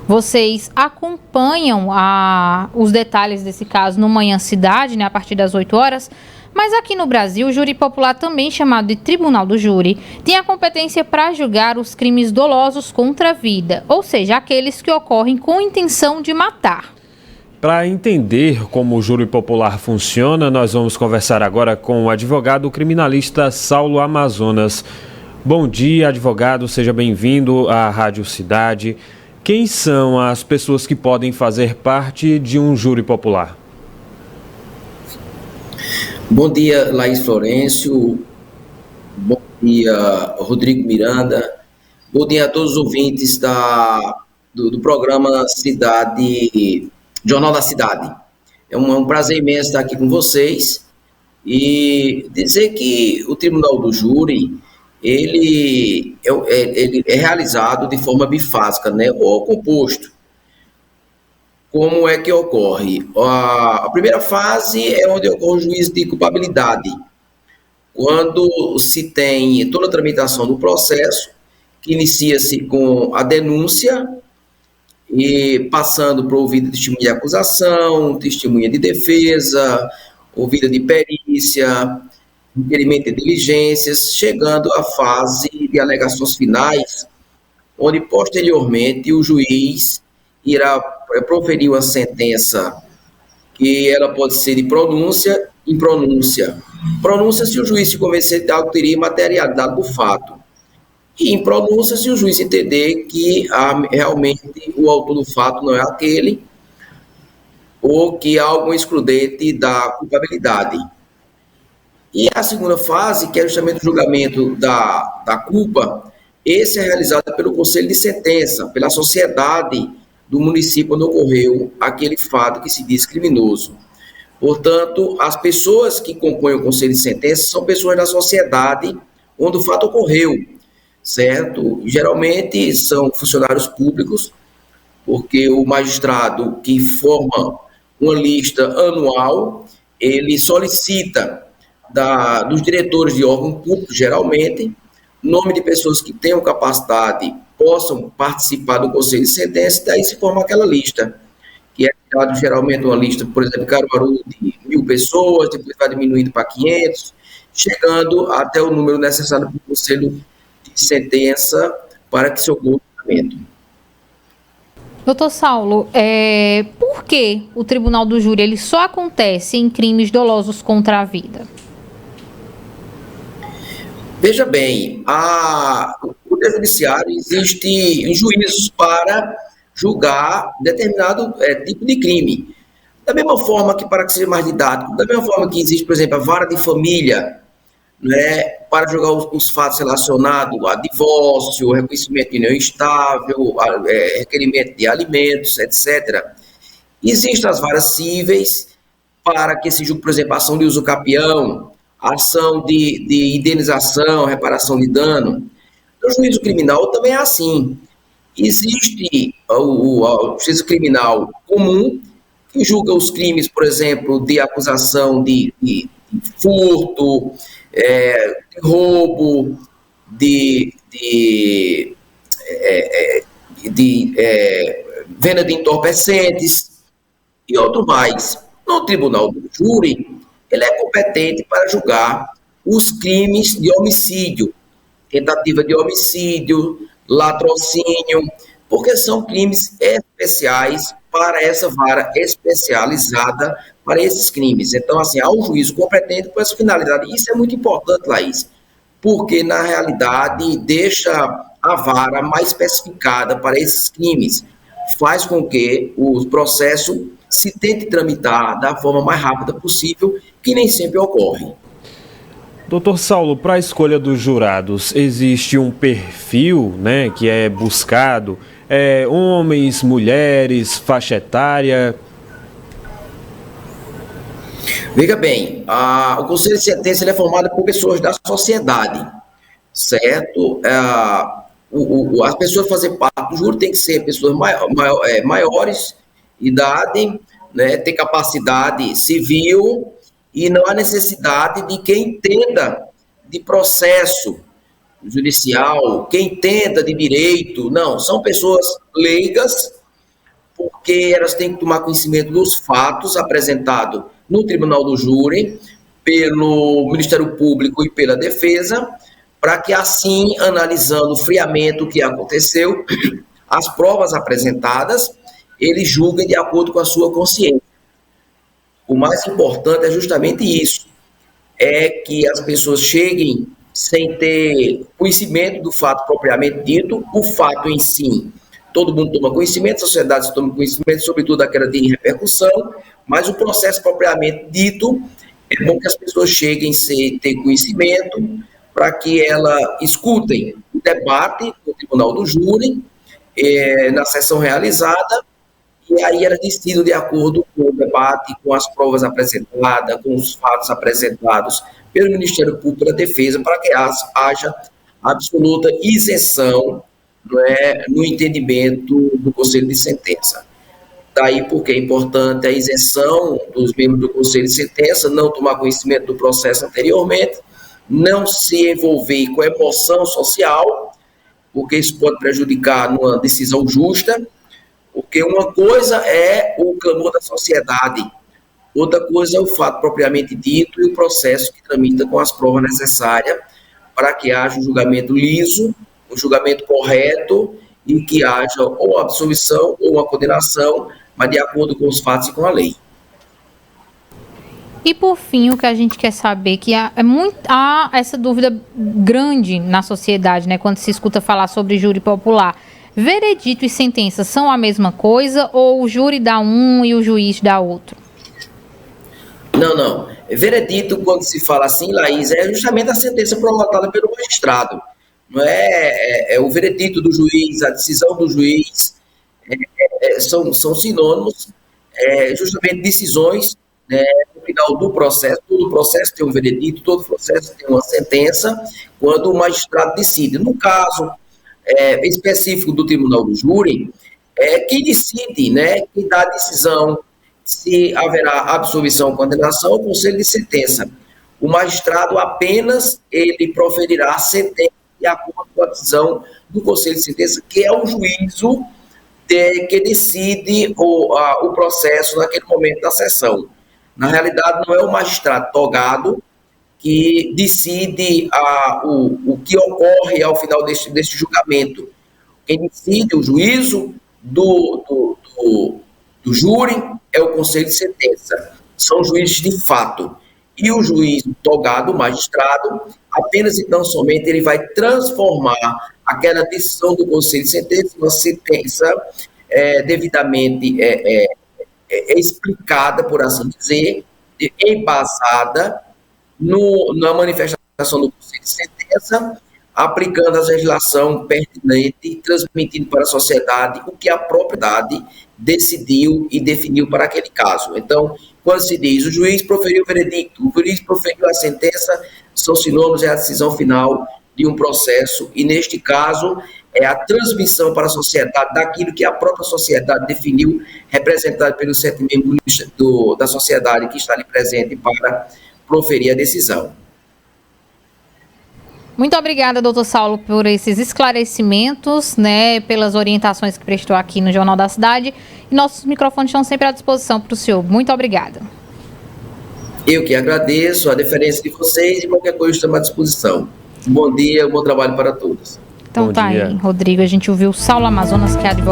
Vocês acompanham os detalhes desse caso no Manhã Cidade, né, a partir das 8 horas. Mas aqui no Brasil, o júri popular, também chamado de Tribunal do Júri, tem a competência para julgar os crimes dolosos contra a vida, ou seja, aqueles que ocorrem com intenção de matar. Para entender como o júri popular funciona, nós vamos conversar agora com o advogado criminalista Saulo Amazonas. Bom dia, advogado, seja bem-vindo à Rádio Cidade. Quem são as pessoas que podem fazer parte de um júri popular? Bom dia, Laís Florencio. Bom dia, Rodrigo Miranda. Bom dia a todos os ouvintes do programa Jornal da Cidade. É um prazer imenso estar aqui com vocês e dizer que o Tribunal do Júri, ele é realizado de forma bifásica, né, ou composto. Como é que ocorre? A primeira fase é onde ocorre o juízo de culpabilidade, quando se tem toda a tramitação do processo, que inicia-se com a denúncia, e passando por ouvida de testemunha de acusação, testemunha de defesa, ouvida de perícia, requerimento de diligências, chegando à fase de alegações finais, onde posteriormente o juiz irá proferir uma sentença que ela pode ser de pronúncia em pronúncia. Pronúncia se o juiz se convencer de algo teria materialidade do fato. E em pronúncia se o juiz entender que realmente o autor do fato não é aquele, ou que há algum excludente da culpabilidade. E a segunda fase, que é justamente o julgamento da culpa, esse é realizado pelo Conselho de Sentença, pela sociedade do município onde ocorreu aquele fato que se diz criminoso. Portanto, as pessoas que compõem o Conselho de Sentença são pessoas da sociedade onde o fato ocorreu, certo? Geralmente são funcionários públicos, porque o magistrado que forma uma lista anual, ele solicita dos diretores de órgão público, geralmente, nome de pessoas que tenham capacidade, possam participar do Conselho de Sentença, daí se forma aquela lista, que é geralmente uma lista, por exemplo, Caruaru, de 1.000 pessoas, depois vai diminuindo para 500, chegando até o número necessário para o Conselho de Sentença para que se ocorra o julgamento. Doutor Saulo, por que o Tribunal do Júri ele só acontece em crimes dolosos contra a vida? Veja bem, o Poder Judiciário existe juízos para julgar determinado tipo de crime. Da mesma forma que, para que seja mais didático, da mesma forma que existe, por exemplo, a vara de família, né, para julgar os fatos relacionados a divórcio, reconhecimento de união estável, requerimento de alimentos, etc. Existem as varas cíveis para que se julgue, por exemplo, a ação de uso capião, ação de indenização, reparação de dano. No juízo criminal também é assim. Existe o juízo criminal comum, que julga os crimes, por exemplo, de acusação de furto, de roubo, de venda de entorpecentes e outro mais. No Tribunal do Júri, ele é competente para julgar os crimes de homicídio, tentativa de homicídio, latrocínio, porque são crimes especiais para essa vara especializada para esses crimes. Então, assim, há um juízo competente com essa finalidade. Isso é muito importante, Laís, porque, na realidade, deixa a vara mais especificada para esses crimes, faz com que o processo se tente tramitar da forma mais rápida possível, que nem sempre ocorre. Doutor Saulo, para a escolha dos jurados, existe um perfil, né, que é buscado? Homens, mulheres, faixa etária? Veja bem, o Conselho de Sentença é formado por pessoas da sociedade, certo? As pessoas que fazem parte do júri têm que ser pessoas maiores de idade, né, ter capacidade civil, e não há necessidade de quem entenda de processo judicial, quem entenda de direito. Não, são pessoas leigas porque elas têm que tomar conhecimento dos fatos apresentados no Tribunal do Júri, pelo Ministério Público e pela Defesa, para que assim, analisando friamente o que aconteceu, as provas apresentadas, eles julguem de acordo com a sua consciência. O mais importante é justamente isso, é que as pessoas cheguem sem ter conhecimento do fato propriamente dito, o fato em si. Todo mundo toma conhecimento, a sociedade toma conhecimento, sobretudo aquela de repercussão, mas o processo propriamente dito, é bom que as pessoas cheguem sem ter conhecimento, para que elas escutem o debate no Tribunal do Júri, na sessão realizada, e aí elas decidem de acordo com o debate, com as provas apresentadas, com os fatos apresentados pelo Ministério Público da Defesa, para que haja absoluta isenção, não é, no entendimento do Conselho de Sentença. Daí porque é importante a isenção dos membros do Conselho de Sentença, não tomar conhecimento do processo anteriormente, não se envolver com emoção social, porque isso pode prejudicar numa decisão justa, porque uma coisa é o clamor da sociedade, outra coisa é o fato propriamente dito e o processo que tramita com as provas necessárias para que haja um julgamento liso, um julgamento correto e que haja ou absolvição ou uma condenação, mas de acordo com os fatos e com a lei. E por fim, o que a gente quer saber, que há essa dúvida grande na sociedade, né, quando se escuta falar sobre júri popular. Veredito e sentença são a mesma coisa ou o júri dá um e o juiz dá outro? Não. Veredito, quando se fala assim, Laís, é justamente a sentença prolongada pelo magistrado. Não é o veredito do juiz, a decisão do juiz, são sinônimos, justamente decisões, né, no final do processo. Todo processo tem um veredito, todo processo tem uma sentença, quando o magistrado decide. No caso específico do Tribunal do Júri, quem decide, né, quem dá a decisão se haverá absolvição ou condenação é o Conselho de Sentença. O magistrado apenas ele proferirá a sentença de acordo com a decisão do Conselho de Sentença, que é o juízo que decide o processo naquele momento da sessão. Na realidade, não é o magistrado togado que decide o que ocorre ao final deste julgamento. Quem decide o juízo do júri é o Conselho de Sentença. São juízes de fato. E o juiz togado, o magistrado, apenas então somente ele vai transformar aquela decisão do Conselho de Sentença em uma sentença devidamente explicada, por assim dizer, embasada na manifestação do Conselho de Sentença, aplicando a legislação pertinente e transmitindo para a sociedade o que a propriedade decidiu e definiu para aquele caso. Então, quando se diz o juiz proferiu o veredicto, o juiz proferiu a sentença, são sinônimos, é a decisão final de um processo, e neste caso é a transmissão para a sociedade daquilo que a própria sociedade definiu, representado pelos 7 membros da sociedade que está ali presente para proferir a decisão. Muito obrigada, doutor Saulo, por esses esclarecimentos, né, pelas orientações que prestou aqui no Jornal da Cidade. E nossos microfones estão sempre à disposição para o senhor. Muito obrigada. Eu que agradeço a deferência de vocês e qualquer coisa estamos à disposição. Bom dia, bom trabalho para todos. Então tá aí, Rodrigo. A gente ouviu o Saulo Amazonas, que é advogado.